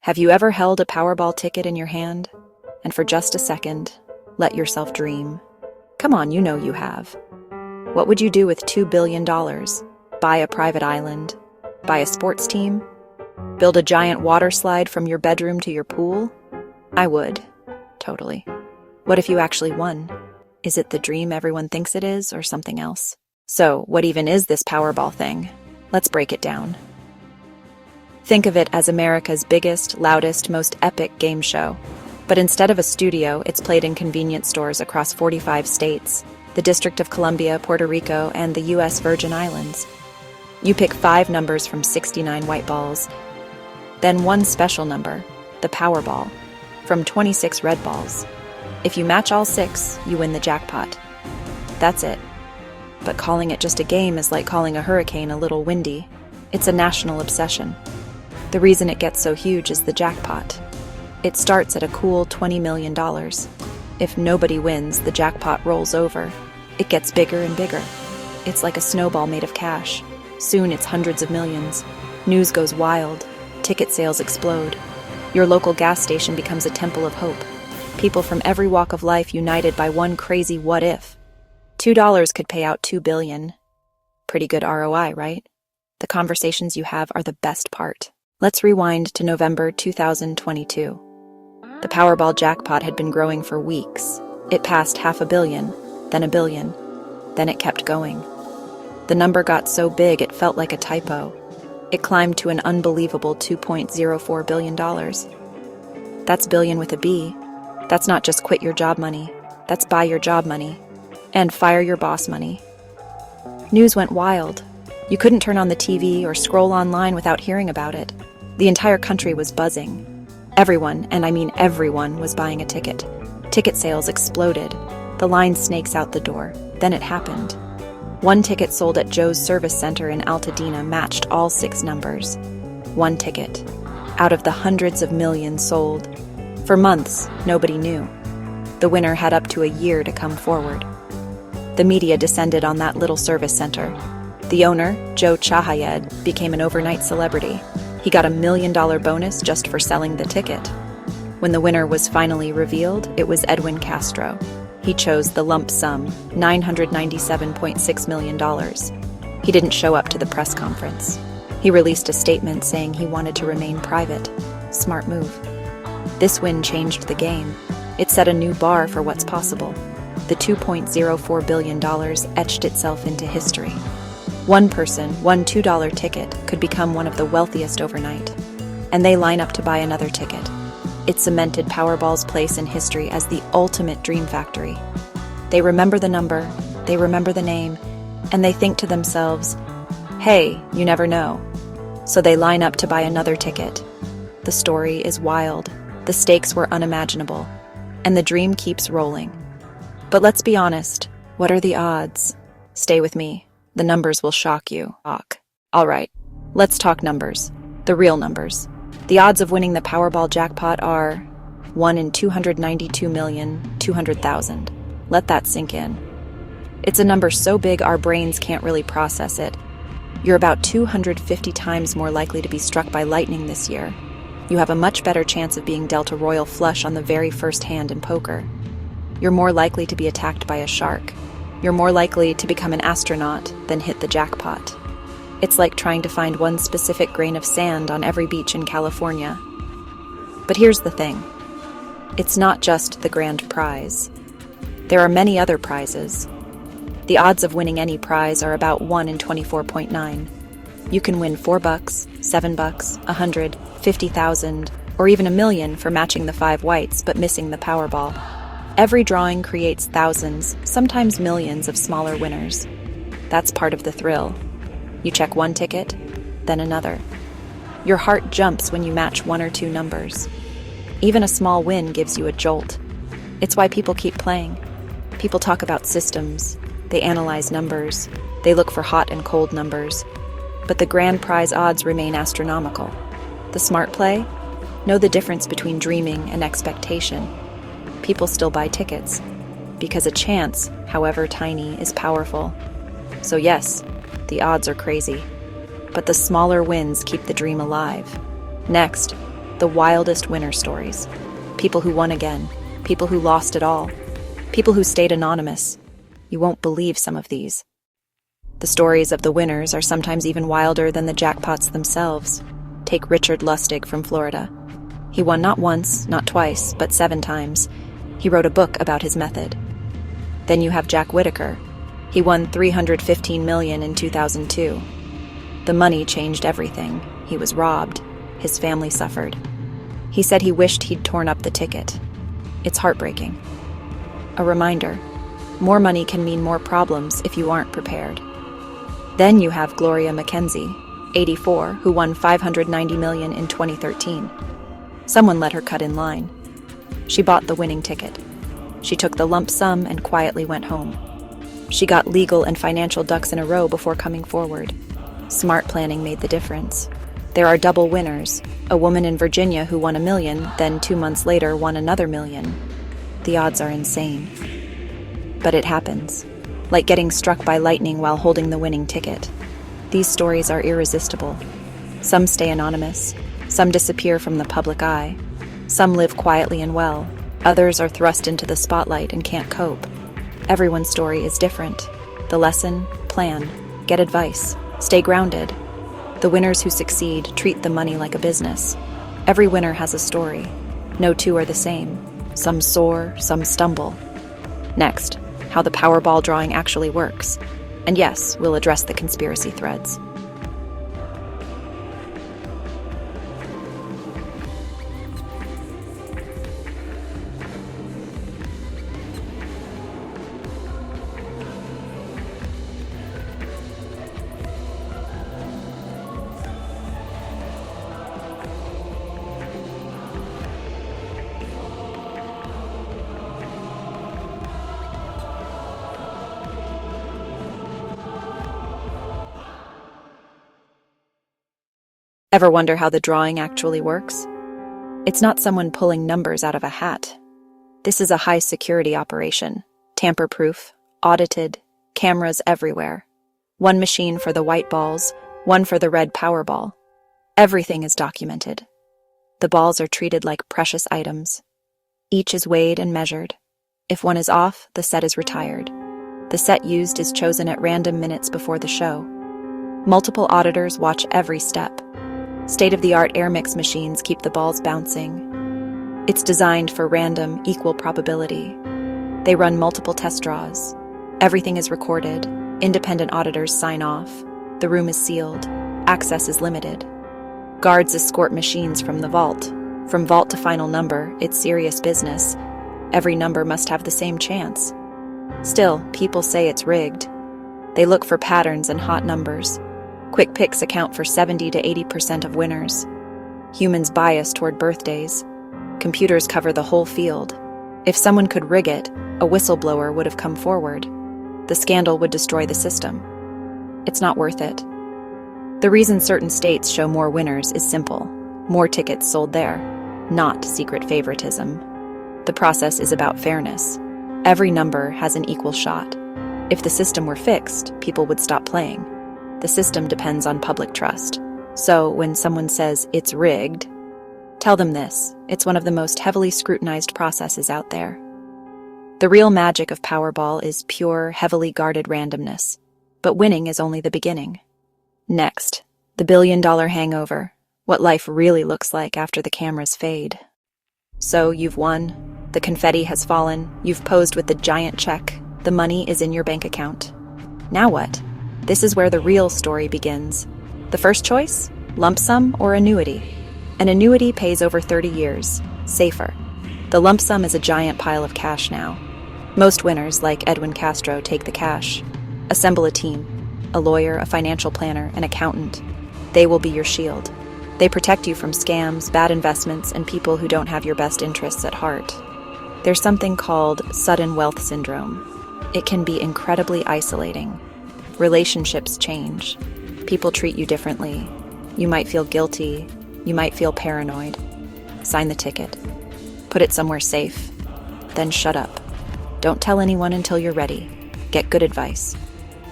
Have you ever held a Powerball ticket in your hand and for just a second, let yourself dream? Come on, you know you have. What would you do with $2 billion? Buy a private island? Buy a sports team? Build a giant water slide from your bedroom to your pool? I would. Totally. What if you actually won? Is it the dream everyone thinks it is or something else? So, what even is this Powerball thing? Let's break it down. Think of it as America's biggest, loudest, most epic game show. But instead of a studio, it's played in convenience stores across 45 states, the District of Columbia, Puerto Rico, and the U.S. Virgin Islands. You pick 5 numbers from 69 white balls, then one special number, the Powerball, from 26 red balls. If you match all 6, you win the jackpot. That's it. But calling it just a game is like calling a hurricane a little windy. It's a national obsession. The reason it gets so huge is the jackpot. It starts at a cool $20 million. If nobody wins, the jackpot rolls over. It gets bigger and bigger. It's like a snowball made of cash. Soon it's hundreds of millions. News goes wild. Ticket sales explode. Your local gas station becomes a temple of hope. People from every walk of life united by one crazy what if. $2 could pay out $2 billion. Pretty good ROI, right? The conversations you have are the best part. Let's rewind to November 2022. The Powerball jackpot had been growing for weeks. It passed $500 million, then $1 billion. Then it kept going. The number got so big it felt like a typo. It climbed to an unbelievable $2.04 billion. That's billion with a B. That's not just quit your job money. That's buy your job money. And fire your boss money. News went wild. You couldn't turn on the TV or scroll online without hearing about it. The entire country was buzzing. Everyone, and I mean everyone, was buying a ticket. Ticket sales exploded. The line snakes out the door. Then it happened. One ticket sold at Joe's Service Center in Altadena matched all 6 numbers. One ticket. Out of the hundreds of millions sold. For months, nobody knew. The winner had up to a year to come forward. The media descended on that little service center. The owner, Joe Chahayed, became an overnight celebrity. He got $1 million bonus just for selling the ticket. When the winner was finally revealed, it was Edwin Castro. He chose the lump sum, $997.6 million. He didn't show up to the press conference. He released a statement saying he wanted to remain private. Smart move. This win changed the game. It set a new bar for what's possible. The $2.04 billion etched itself into history. One person, one $2 ticket, could become one of the wealthiest overnight. And they line up to buy another ticket. It cemented Powerball's place in history as the ultimate dream factory. They remember the number, they remember the name, and they think to themselves, hey, you never know. So they line up to buy another ticket. The story is wild. The stakes were unimaginable. And the dream keeps rolling. But let's be honest, what are the odds? Stay with me. The numbers will shock you. All right, let's talk numbers. The real numbers. The odds of winning the Powerball jackpot are 1 in 292,200,000. Let that sink in. It's a number so big our brains can't really process it. You're about 250 times more likely to be struck by lightning this year. You have a much better chance of being dealt a royal flush on the very first hand in poker. You're more likely to be attacked by a shark. You're more likely to become an astronaut than hit the jackpot. It's like trying to find one specific grain of sand on every beach in California. But here's the thing. It's not just the grand prize. There are many other prizes. The odds of winning any prize are about 1 in 24.9. You can win $4, $7, 100, 50,000, or even $1 million for matching the 5 whites but missing the Powerball. Every drawing creates thousands, sometimes millions of smaller winners. That's part of the thrill. You check one ticket, then another. Your heart jumps when you match 1 or 2 numbers. Even a small win gives you a jolt. It's why people keep playing. People talk about systems. They analyze numbers. They look for hot and cold numbers. But the grand prize odds remain astronomical. The smart play? Know the difference between dreaming and expectation. People still buy tickets, because a chance, however tiny, is powerful. So yes, the odds are crazy, but the smaller wins keep the dream alive. Next, The wildest winner stories. People who won again. People who lost it all. People who stayed anonymous. You won't believe some of these. The stories of the winners are sometimes even wilder than the jackpots themselves. Take Richard Lustig from Florida. He won not once, not twice, but 7 times. He wrote a book about his method. Then you have Jack Whitaker. He won $315 million in 2002. The money changed everything. He was robbed. His family suffered. He said he wished he'd torn up the ticket. It's heartbreaking. A reminder, more money can mean more problems if you aren't prepared. Then you have Gloria Mackenzie, 84, who won $590 million in 2013. Someone let her cut in line. She bought the winning ticket. She took the lump sum and quietly went home. She got legal and financial ducks in a row before coming forward. Smart planning made the difference. There are double winners, a woman in Virginia who won $1 million, then 2 months later won another $1 million. The odds are insane. But it happens, like getting struck by lightning while holding the winning ticket. These stories are irresistible. Some stay anonymous, some disappear from the public eye, some live quietly and well, others are thrust into the spotlight and can't cope. Everyone's story is different. The lesson: plan, get advice, stay grounded. The winners who succeed treat the money like a business. Every winner has a story. No two are the same. Some soar, some stumble. Next, how the Powerball drawing actually works. And yes, we'll address the conspiracy threads. Ever wonder how the drawing actually works? It's not someone pulling numbers out of a hat. This is a high-security operation, tamper-proof, audited, cameras everywhere. One machine for the white balls, one for the red Powerball. Everything is documented. The balls are treated like precious items. Each is weighed and measured. If one is off, the set is retired. The set used is chosen at random minutes before the show. Multiple auditors watch every step. State-of-the-art air mix machines keep the balls bouncing. It's designed for random, equal probability. They run multiple test draws. Everything is recorded. Independent auditors sign off. The room is sealed. Access is limited. Guards escort machines from the vault. From vault to final number, it's serious business. Every number must have the same chance. Still, people say it's rigged. They look for patterns and hot numbers. Quick picks account for 70 to 80% of winners. Humans bias toward birthdays. Computers cover the whole field. If someone could rig it, a whistleblower would have come forward. The scandal would destroy the system. It's not worth it. The reason certain states show more winners is simple. More tickets sold there, not secret favoritism. The process is about fairness. Every number has an equal shot. If the system were fixed, people would stop playing. The system depends on public trust. So when someone says it's rigged, tell them this: it's one of the most heavily scrutinized processes out there. The real magic of Powerball is pure, heavily guarded randomness. But winning is only the beginning. Next, the billion-dollar hangover. What life really looks like after the cameras fade. So you've won. The confetti has fallen. You've posed with the giant check. The money is in your bank account. Now what? This is where the real story begins. The first choice? Lump sum or annuity? An annuity pays over 30 years. Safer. The lump sum is a giant pile of cash now. Most winners, like Edwin Castro, take the cash. Assemble a team. A lawyer, a financial planner, an accountant. They will be your shield. They protect you from scams, bad investments, and people who don't have your best interests at heart. There's something called sudden wealth syndrome. It can be incredibly isolating. Relationships change. People treat you differently. You might feel guilty. You might feel paranoid. Sign the ticket. Put it somewhere safe. Then shut up. Don't tell anyone until you're ready. Get good advice.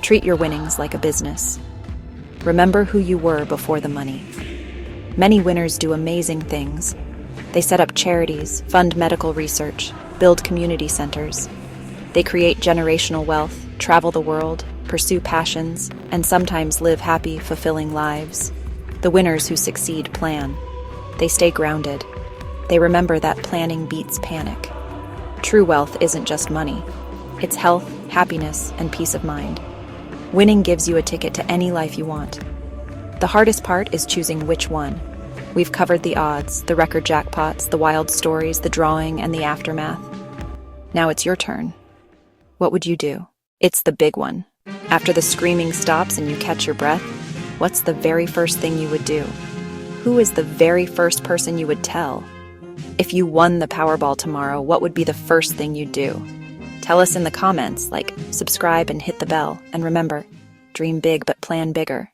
Treat your winnings like a business. Remember who you were before the money. Many winners do amazing things. They set up charities, fund medical research, build community centers. They create generational wealth, travel the world, pursue passions, and sometimes live happy, fulfilling lives. The winners who succeed plan. They stay grounded. They remember that planning beats panic. True wealth isn't just money. It's health, happiness, and peace of mind. Winning gives you a ticket to any life you want. The hardest part is choosing which one. We've covered the odds, the record jackpots, the wild stories, the drawing, and the aftermath. Now it's your turn. What would you do? It's the big one. After the screaming stops and you catch your breath, what's the very first thing you would do? Who is the very first person you would tell? If you won the Powerball tomorrow, what would be the first thing you'd do? Tell us in the comments, subscribe and hit the bell. And remember, dream big but plan bigger.